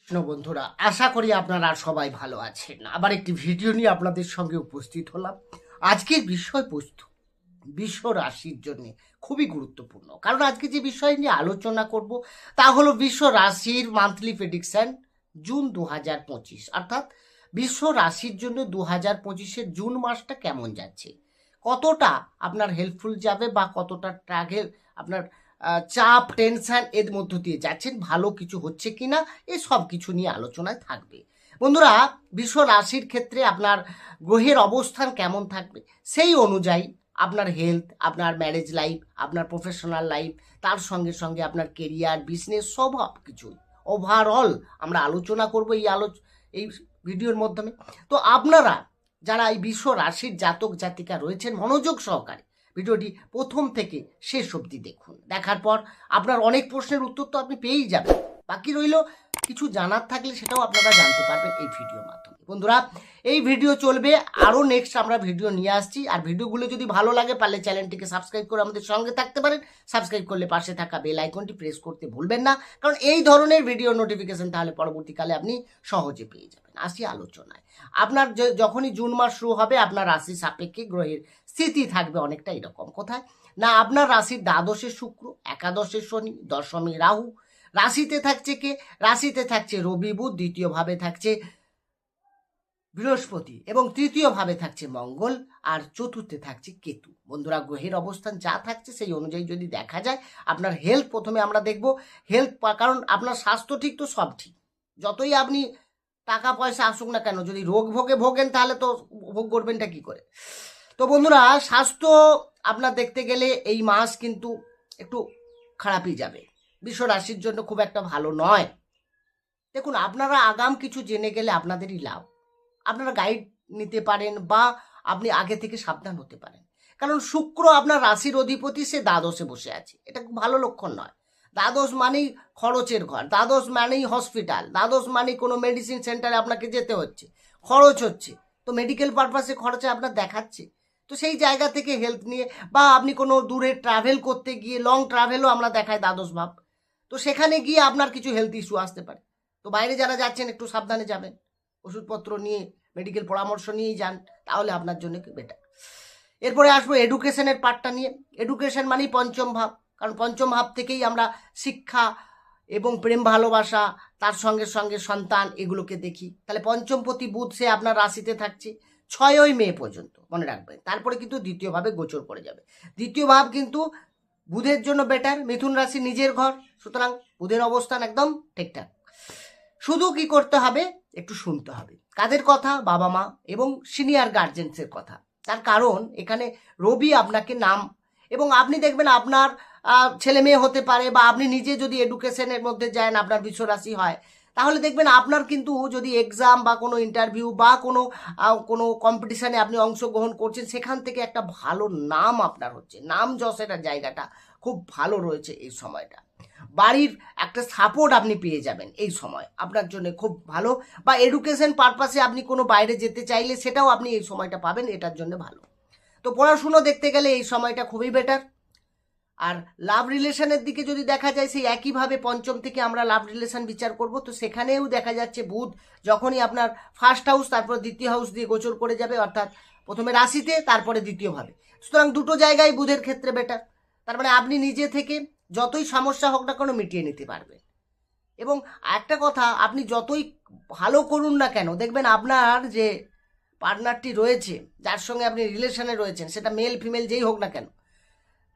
বন্ধুরা, আশা করি আপনারা সবাই ভালো আছেন। আবার একটি ভিডিও নিয়ে আপনাদের সঙ্গে উপস্থিত হলাম। আজকের বিষয়বস্তু বিশ্ব রাশির জন্য খুবই গুরুত্বপূর্ণ, কারণ আজকে যে বিষয় নিয়ে আলোচনা করব তা হলো বিশ্ব রাশির মান্থলি প্রেডিকশন জুন 2025, অর্থাৎ বিশ্ব রাশির জন্য 2025-এর জুন মাসটা কেমন যাচ্ছে, কতটা আপনার হেল্পফুল যাবে বা কতটা ট্রাভেল আপনার চাপ টেনশন এর মধ্য দিয়ে যাচ্ছেন, ভালো কিছু হচ্ছে কিনা, এই সব কিছু নিয়ে আলোচনায় থাকবে। বন্ধুরা, বিশ্ব রাশির ক্ষেত্রে আপনার গ্রহের অবস্থান কেমন থাকবে সেই অনুযায়ী আপনার হেলথ, আপনার ম্যারেজ লাইফ, আপনার প্রফেশনাল লাইফ, তার সঙ্গে সঙ্গে আপনার কেরিয়ার, বিজনেস, সব কিছু ওভারঅল আমরা আলোচনা করব এই ভিডিওর মাধ্যমে। তো আপনারা যারা এই বিশ্ব রাশির জাতক জাতিকা রয়েছেন, মনোযোগ সহকারে ভিডিওটি প্রথম থেকে শেষ অবধি দেখুন। দেখার পর আপনার অনেক প্রশ্নের উত্তর তো আপনি পেয়েই যাবেন, বাকি রইল কিছু জানার থাকলে সেটাও আপনারা জানতে পারবেন এই ভিডিওর মাধ্যমে। বন্ধুরা, এই ভিডিও চলবে, আরও নেক্সট আমরা ভিডিও নিয়ে আসছি। আর ভিডিওগুলো যদি ভালো লাগে পারলে চ্যানেলটিকে সাবস্ক্রাইব করে আমাদের সঙ্গে থাকতে পারেন। সাবস্ক্রাইব করলে পাশে থাকা বেল আইকনটি প্রেস করতে ভুলবেন না, কারণ এই ধরনের ভিডিও নোটিফিকেশন তাহলে পরবর্তীকালে আপনি সহজে পেয়ে যাবেন। আসি আলোচনায়। আপনার যখনই জুন মাস শুরু হবে, আপনার রাশি সাপেক্ষে গ্রহের স্থিতি থাকবে অনেকটা এরকম। কোথায় না, আপনার রাশির দ্বাদশে শুক্র, একাদশে শনি, দশমে রাহু, রাশিতে থাকছে কে, রাশিতে থাকছে রবি বুধ, দ্বিতীয় ভাবে থাকছে বৃহস্পতি এবং তৃতীয় ভাবে থাকছে মঙ্গল, আর চতুর্থে থাকছে কেতু। বন্ধুরা, গ্রহের অবস্থান যা থাকছে সেই অনুযায়ী যদি দেখা যায়, আপনার হেলথ প্রথমে আমরা দেখব। হেলথ, কারণ আপনার স্বাস্থ্য ঠিক তো সব ঠিক, যতই আপনি টাকা পয়সা আসুক না কেন, যদি রোগ ভোগে ভোগেন তাহলে তো ভোগ করবেনটা কি করে। তো বন্ধুরা, স্বাস্থ্য আপনার দেখতে গেলে এই মাস কিন্তু একটু খারাপই যাবে, বিশ্ব রাশির জন্য খুব একটা ভালো নয়। দেখুন, আপনারা আগাম কিছু জেনে গেলে আপনাদেরই লাভ। আপনারা গাইড নিতে পারেন বা আপনি আগে থেকে সাবধান হতে পারেন, কারণ শুক্র আপনার রাশির অধিপতি, সে দ্বাদশে বসে আছে। এটা খুব ভালো লক্ষণ নয়। দ্বাদশ মানেই খরচের ঘর, দ্বাদশ মানেই হসপিটাল, দ্বাদশ মানেই কোনো মেডিসিন সেন্টারে আপনাকে যেতে হচ্ছে, খরচ হচ্ছে। তো মেডিকেল পারপাসে খরচে আপনার দেখাচ্ছে। তো সেই জায়গা থেকে হেলথ নিয়ে, বা আপনি কোনো দূরে ট্রাভেল করতে গিয়ে, লং ট্রাভেলও আমরা দেখাই দ্বাদশ ভাব, তো সেখানে গিয়ে আপনার কিছু হেলথ ইস্যু আসতে পারে। তো বাইরে যারা যাচ্ছেন একটু সাবধানে যাবেন, ওষুধপত্র নিয়ে, মেডিকেল পরামর্শ নিয়েই যান, তাহলে আপনার জন্য বেটার। এরপরে আসবো এডুকেশনের পার্টটা নিয়ে। এডুকেশন মানেই পঞ্চম ভাব, কারণ পঞ্চম ভাব থেকেই আমরা শিক্ষা এবং প্রেম ভালোবাসা, তার সঙ্গে সঙ্গে সন্তান, এগুলোকে দেখি। তাহলে পঞ্চমপতি বুধ, সে আপনার রাশিতে থাকছে 6ই মে পর্যন্ত, মনে রাখবেন। তারপরে কিন্তু দ্বিতীয় ভাবে গোচর করে যাবে। দ্বিতীয় ভাব কিন্তু বুধের জন্য বেটার, মিথুন রাশি নিজের ঘর, সুতরাং বুধের অবস্থান একদম ঠিকঠাক। শুধু কি করতে হবে, একটু শুনতে হবে কাদের কথা, বাবা মা এবং সিনিয়র গার্জেন্সের কথা। তার কারণ এখানে রবি আপনাকে নাম, এবং আপনি দেখবেন আপনার ছেলে মেয়ে হতে পারে, বা আপনি নিজে যদি এডুকেশনের মধ্যে যান, আপনার বিশ্বরাশি হয়, তাহলে দেখবেন আপনার কিন্তু যদি এক্সাম বা কোনো ইন্টারভিউ বা কোনো কম্পিটিশানে আপনি অংশগ্রহণ করছেন, সেখান থেকে একটা ভালো নাম আপনার হচ্ছে, নাম যশের জায়গাটা খুব ভালো রয়েছে এই সময়টা। বাড়ির একটা সাপোর্ট আপনি পেয়ে যাবেন এই সময়, আপনার জন্য খুব ভালো। বা এডুকেশন পারপাসে আপনি কোনো বাইরে যেতে চাইলে সেটাও আপনি এই সময়টা পাবেন, এটার জন্য ভালো। তো পড়াশুনো দেখতে গেলে এই সময়টা খুবই বেটার। আর লাভ রিলেশনের দিকে যদি দেখা যায়, সেই একইভাবে পঞ্চম থেকে আমরা লাভ রিলেশন বিচার করব। তো সেখানেও দেখা যাচ্ছে বুধ যখনই আপনার ফার্স্ট হাউস তারপর দ্বিতীয় হাউস দিয়ে গোচর করে যাবে, অর্থাৎ প্রথমে রাশিতে তারপরে দ্বিতীয়ভাবে, সুতরাং দুটো জায়গায় বুধের ক্ষেত্রে বেটার। তার মানে আপনি নিজে থেকে যতই সমস্যা হোক না কেন মিটিয়ে নিতে পারবেন। এবং একটা কথা, আপনি যতই ভালো করুন না কেন, দেখবেন আপনার যে পার্টনারটি রয়েছে, যার সঙ্গে আপনি রিলেশনে রয়েছেন, সেটা মেল ফিমেল যেই হোক না কেন,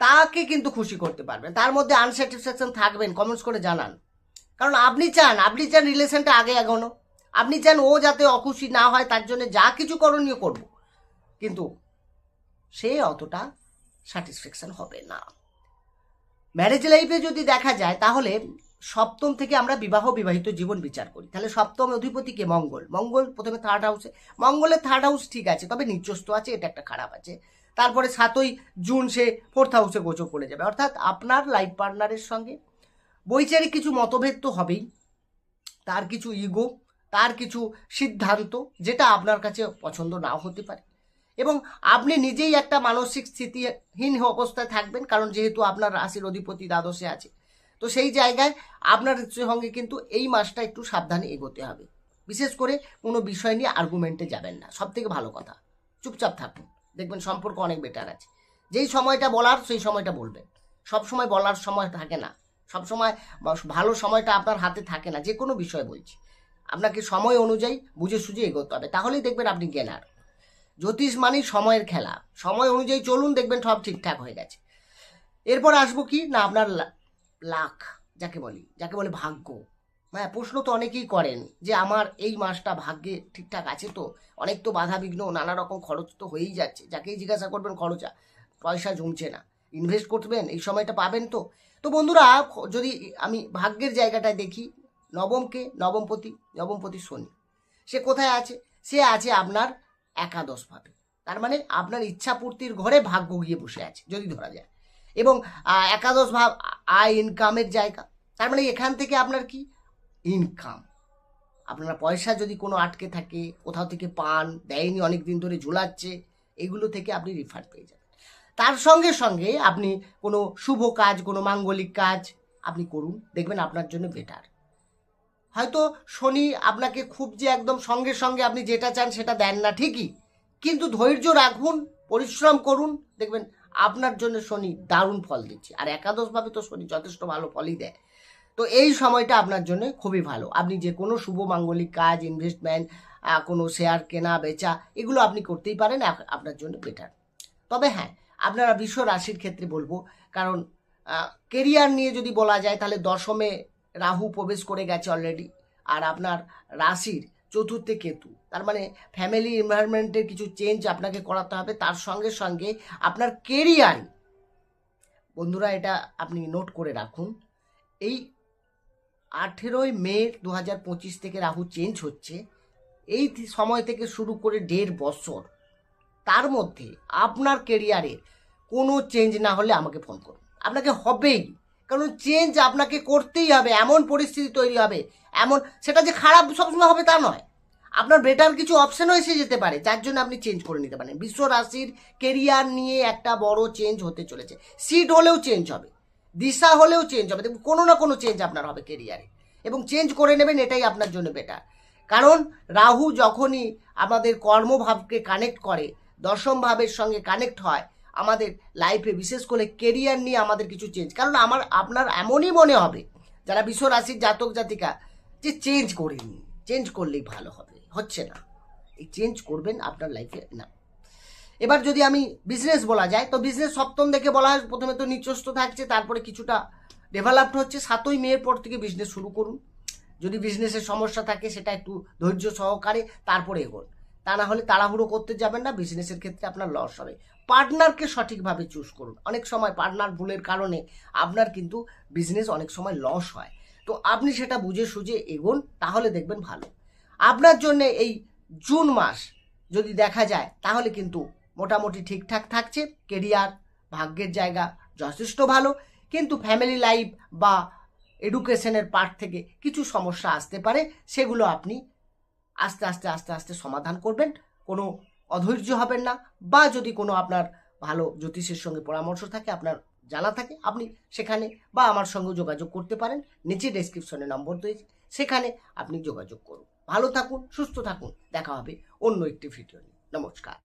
তাকে কিন্তু খুশি করতে পারবেন। তার মধ্যে আনস্যাটিসফ্যাকশন থাকবেন, কমেন্টস করে জানান। কারণ আপনি চান রিলেশনটা আগে এগোনো, আপনি চান ও যাতে অখুশি না হয়, তার জন্য যা কিছু করণীয় করব, কিন্তু সে অতটা স্যাটিসফ্যাকশন হবে না। ম্যারেজ লাইফে যদি দেখা যায়, তাহলে সপ্তম থেকে আমরা বিবাহিত জীবন বিচার করি। তাহলে সপ্তম অধিপতিকে মঙ্গল, মঙ্গল প্রথমে থার্ড হাউসে, মঙ্গলের থার্ড হাউস ঠিক আছে, তবে নিচস্থ আছে, এটা একটা খারাপ আছে। তারপরে 7ই জুন সে ফোর্থ হাউসে গোচর করে যাবে, অর্থাৎ আপনার লাইফ পার্টনারের সঙ্গে বৈচারিক কিছু মতভেদ তো হবেই, তার কিছু ইগো, তার কিছু সিদ্ধান্ত, যেটা আপনার কাছে পছন্দ নাও হতে পারে, এবং আপনি নিজেই একটা মানসিক স্থিতিহীন অবস্থায় থাকবেন, কারণ যেহেতু আপনার রাশির অধিপতি দ্বাদশে আছে। তো সেই জায়গায় আপনার সঙ্গে কিন্তু এই মাসটা একটু সাবধানে এগোতে হবে। বিশেষ করে কোনো বিষয় নিয়ে আর্গুমেন্টে যাবেন না, সব থেকে ভালো কথা। চুপচাপ থাকুন, দেখবেন সম্পর্ক অনেক বেটার আছে। যেই সময়টা বলার সেই সময়টা বলবেন, সব সময় বলার সময় থাকে না, সব সময় ভালো সময়টা আপনার হাতে থাকে না। যে কোনো বিষয় বলছি, আপনাকে সময় অনুযায়ী বুঝে সুঝে এগোতে হবে, তাহলেই দেখবেন আপনি গেনার। জ্যোতিষ মানেই সময়ের খেলা, সময় অনুযায়ী চলুন, দেখবেন সব ঠিকঠাক হয়ে গেছে। এরপর আসবো কি না, আপনার লাক যাকে বলে ভাগ্য। হ্যাঁ, প্রশ্ন তো অনেকেই করেন যে আমার এই মাসটা ভাগ্যে ঠিকঠাক আছে তো, অনেক তো বাধা বিঘ্ন, নানা রকম খরচ তো হয়েই যাচ্ছে। যাকেই জিজ্ঞাসা করবেন খরচা, পয়সা জমছে না, ইনভেস্ট করবেন, এই সময়টা পাবেন তো। তো বন্ধুরা, যদি আমি ভাগ্যের জায়গাটায় দেখি, নবমপতি শনি, সে কোথায় আছে? সে আছে আপনার একাদশভাবে। তার মানে আপনার ইচ্ছা পূর্তির ঘরে ভাগ্য গিয়ে বসে আছে যদি ধরা যায়। এবং একাদশ ভাব আয় ইনকামের জায়গা। তার মানে এখান থেকে আপনার কি ইনকাম, আপনার পয়সা যদি কোনো আটকে থাকে, কোথাও থেকে পান, দেয়নি, অনেক দিন ধরে ঝুলাচ্ছে, এগুলো থেকে আপনি রিফান্ড পেয়ে যাবেন। তার সঙ্গে সঙ্গে আপনি কোনো শুভ কাজ, কোনো মাঙ্গলিক কাজ আপনি করুন, দেখবেন আপনার জন্য বেটার। হয়তো শনি আপনাকে খুব যে একদম সঙ্গে সঙ্গে আপনি যেটা চান সেটা দেন না ঠিকই, কিন্তু ধৈর্য রাখুন, পরিশ্রম করুন, দেখবেন আপনার জন্য শনি দারুণ ফল দিচ্ছে। আর একাদশভাবে তো শনি যথেষ্ট ভালো ফলই দেয়। তো এই সময়টা আপনার জন্য খুবই ভালো। আপনি যে কোনো শুভ মাঙ্গলিক কাজ, ইনভেস্টমেন্ট, কোনো শেয়ার কেনা বেচা, এগুলো আপনি করতেই পারেন, আপনার জন্য বেটার। তবে হ্যাঁ, আপনারা বিশ্ব রাশির ক্ষেত্রে বলবো, কারণ কেরিয়ার নিয়ে যদি বলা যায় তাহলে দশমে রাহু প্রবেশ করে গেছে অলরেডি, আর আপনার রাশির চতুর্থে কেতু। তার মানে ফ্যামিলি এনভায়রনমেন্টের কিছু চেঞ্জ আপনাকে করাতে হবে। তার সঙ্গে সঙ্গে আপনার কেরিয়ার, বন্ধুরা এটা আপনি নোট করে রাখুন, এই 18ই মে 2025 থেকে রাহু চেঞ্জ হচ্ছে। এই সময় থেকে শুরু করে 1.5 বছর, তার মধ্যে আপনার কেরিয়ারের কোনো চেঞ্জ না হলে আমাকে ফোন করুন। আপনাকে হবেই, কারণ চেঞ্জ আপনাকে করতেই হবে। এমন পরিস্থিতি তৈরি হবে, এমন, সেটা যে খারাপ সবসময় হবে তা নয়, আপনার বেটার কিছু অপশনও এসে যেতে পারে, যার জন্য আপনি চেঞ্জ করে নিতে পারেন। বিশ্ব রাশির কেরিয়ার নিয়ে একটা বড় চেঞ্জ হতে চলেছে। সিট হলেও চেঞ্জ হবে, দিশা হলেও চেঞ্জ হবে, দেখুন কোনো না কোনো চেঞ্জ আপনার হবে কেরিয়ারে, এবং চেঞ্জ করে নেবেন, এটাই আপনার জন্য বেটার। কারণ রাহু যখনই আমাদের কর্মভাবকে কানেক্ট করে, দশম ভাবের সঙ্গে কানেক্ট হয়, আমাদের লাইফে বিশেষ করে কেরিয়ার নিয়ে আমাদের কিছু চেঞ্জ। কারণ আপনার এমনই মনে হবে যারা বিশ্ব রাশির জাতক জাতিকা, যে চেঞ্জ করলেই ভালো হবে, হচ্ছে না, এই চেঞ্জ করবেন আপনার লাইফে না। এবার যদি আমি বিজনেস বলা যায়, তো বিজনেস সপ্তম দেখে বলা হয়, প্রথমে তো নিচস্ত থাকছে, তারপরে কিছুটা ডেভেলপড হচ্ছে। 7ই মের পর থেকে বিজনেস শুরু করুন। যদি বিজনেসের সমস্যা থাকে সেটা একটু ধৈর্য সহকারে তারপরে এগোন, তা না হলে তাড়াহুড়ো করতে যাবেন না, বিজনেসের ক্ষেত্রে আপনার লস হবে। পার্টনারকে সঠিকভাবে চুজ করুন। অনেক সময় পার্টনার ভুলের কারণে আপনার কিন্তু বিজনেস অনেক সময় লস হয়, তো আপনি সেটা বুঝে সুঝে এগোন, তাহলে দেখবেন ভালো। আপনার জন্য এই জুন মাস যদি দেখা যায় তাহলে কিন্তু মোটামুটি ঠিকঠাক থাকছে। কেরিয়ার, ভাগ্যের জায়গা যথেষ্ট ভালো, কিন্তু ফ্যামিলি লাইফ বা এডুকেশনের পার্ট থেকে কিছু সমস্যা আসতে পারে, সেগুলো আপনি আস্তে আস্তে সমাধান করবেন। কোনো অধৈর্য হবেন না, বা যদি কোনো আপনার ভালো জ্যোতিষের সঙ্গে পরামর্শ থাকে, আপনার জানা থাকে, আপনি সেখানে বা আমার সঙ্গে যোগাযোগ করতে পারেন। নিচে ডেসক্রিপশনে নম্বর দিয়েছি, সেখানে আপনি যোগাযোগ করুন। ভালো থাকুন, সুস্থ থাকুন, দেখা হবে অন্য একটি ভিডিও নিয়ে। নমস্কার।